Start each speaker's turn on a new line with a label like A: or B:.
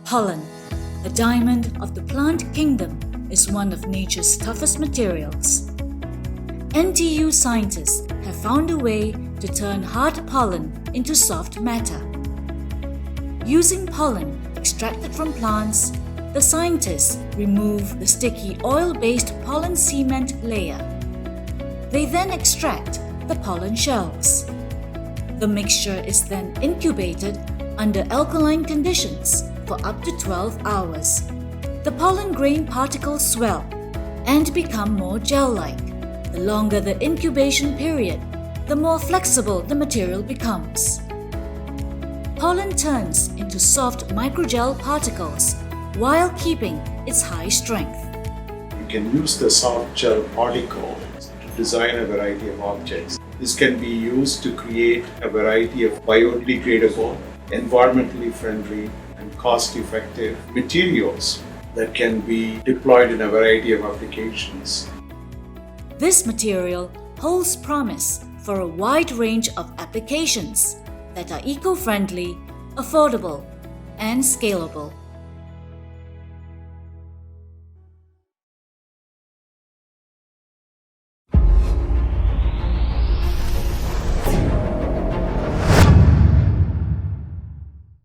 A: Pollen, the diamond of the plant kingdom, is one of nature's toughest materials. NTU scientists have found a way to turn hard pollen into soft matter. Using pollen extracted from plants, the scientists remove the sticky oil-based pollen cement layer. They then extract the pollen shells. The mixture is then incubated under alkaline conditions for up to 12 hours. The pollen grain particles swell and become more gel-like. The longer the incubation period, the more flexible the material becomes. Pollen turns into soft microgel particles while keeping its high strength.
B: You can use the soft gel particles to design a variety of objects. This can be used to create a variety of biodegradable, environmentally friendly, and cost-effective materials that can be deployed in a variety of applications.
A: This material holds promise for a wide range of applications that are eco-friendly, affordable, and scalable.